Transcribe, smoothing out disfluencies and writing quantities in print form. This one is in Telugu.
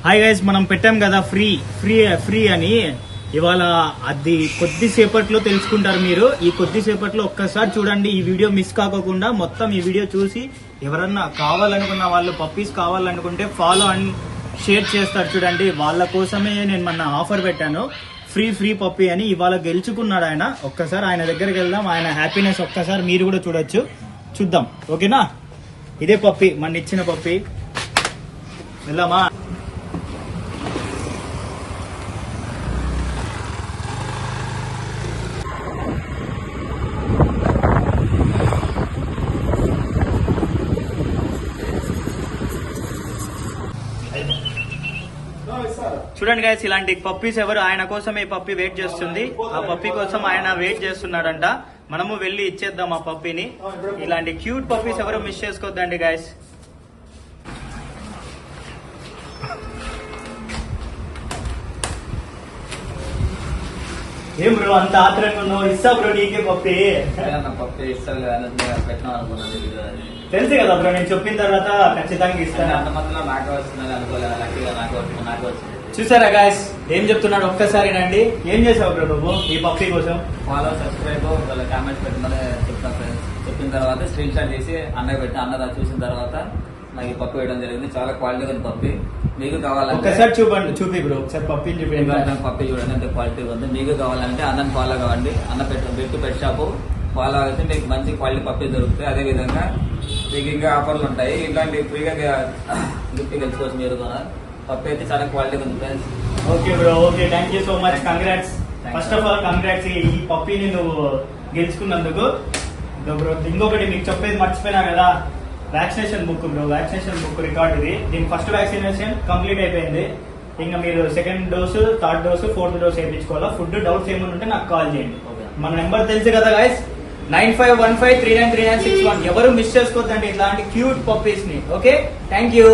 హాయ్ గైస్, మనం పెట్టాం కదా ఫ్రీ అని. ఇవాళ అది కొద్దిసేపట్లో తెలుసుకుంటారు మీరు. ఈ కొద్దిసేపట్లో ఒక్కసారి చూడండి, ఈ వీడియో మిస్ కాకోకుండా మొత్తం ఈ వీడియో చూసి ఎవరన్నా కావాలనుకున్న వాళ్ళు పప్పీస్ కావాలనుకుంటే ఫాలో అండ్ షేర్ చేస్తారు చూడండి. వాళ్ళ కోసమే నేను మొన్న ఆఫర్ పెట్టాను, ఫ్రీ పప్పీ అని. ఇవాళ గెలుచుకున్నాడు ఆయన. ఒక్కసారి ఆయన దగ్గరికి వెళ్దాం, ఆయన హ్యాపీనెస్ ఒక్కసారి మీరు కూడా చూడొచ్చు. చూద్దాం, ఓకేనా? ఇదే పప్పీ, మన ఇచ్చిన పప్పీ. వెళ్దామా? చూడండి గైస్, ఇలాంటి పప్పీస్ ఎవరు ఆయన కోసం ఈ పప్పీ వెయిట్ చేస్తుంది. ఆ పప్పీ కోసం ఆయన వెయిట్ చేస్తున్నాడంట. మనము వెళ్ళి ఇచ్చేద్దాం ఆ పప్పీని. ఇలాంటి క్యూట్ పప్పీస్ ఎవరు మిస్ చేసుకోవద్దండి గైస్. ఏం బ్రో అంత ఆత్రంగా ఉన్నావు? ఇస్తా బ్రో నీకే పప్పీ. తెలుసు కదా బ్రో, నేను చెప్పిన తర్వాత ఖచ్చితంగా ఇస్తాను. చూసారా గాయస్ ఏం చెప్తున్నాడు? ఒక్కసారి నండి. ఏం చేసావు బ్రో నువ్వు ఈ పప్పీ కోసం? ఫాలో, సబ్స్క్రైబ్, వాళ్ళ కామెంట్స్ పెట్టమని చెప్తాను ఫ్రెండ్స్. చెప్పిన తర్వాత స్క్రీన్ షాట్ చేసి అన్నయ్య పెట్టి అన్న చూసిన తర్వాత నాకు ఈ పప్పి వేయడం జరిగింది. చాలా క్వాలిటీ ఉంది పప్పి. మీకు కావాలంటే ఒకసారి చూపి బ్రో, ఒకసారి పప్పిని చూపించండి. పప్పి చూడండి ఎంత క్వాలిటీ ఉంది. మీకు కావాలంటే అన్నని ఫాలో కావండి. అన్న పెట్ షాపు ఫాలో అయితే మీకు మంచి క్వాలిటీ పప్పి దొరుకుతాయి. అదే విధంగా మీకు ఇంకా ఆఫర్లు ఉంటాయి. ఇట్లాంటి ఫ్రీగా గిఫ్ట్ గెలుచుకోవచ్చు మీరు కూడా. పప్పి అయితే చాలా క్వాలిటీ ఉంది friends. Okay bro, okay, thank you so much. Congrats. First of all congrats ఈ పప్పీని నువ్వు గెలుచుకున్నందుకు. బ్రో ఇంకొకటి మీకు చెప్పేది మర్చిపోయినా కదా, vaccination book bro. Vaccination book record ఇది. దీని ఫస్ట్ వ్యాక్సినేషన్ కంప్లీట్ అయిపోయింది. ఇంకా మీరు second dose, third dose, fourth dose వేయించుకోవాలా. ఫుడ్ డౌట్స్ ఏమైనా ఉంటే నాకు కాల్ చేయండి. మన నెంబర్ తెలుసు కదా గైస్, 9515393961. ఎవరు మిస్ చేసుకోవద్దండి ఇట్లాంటి క్యూట్ పప్పీస్ ని. Okay, thank you.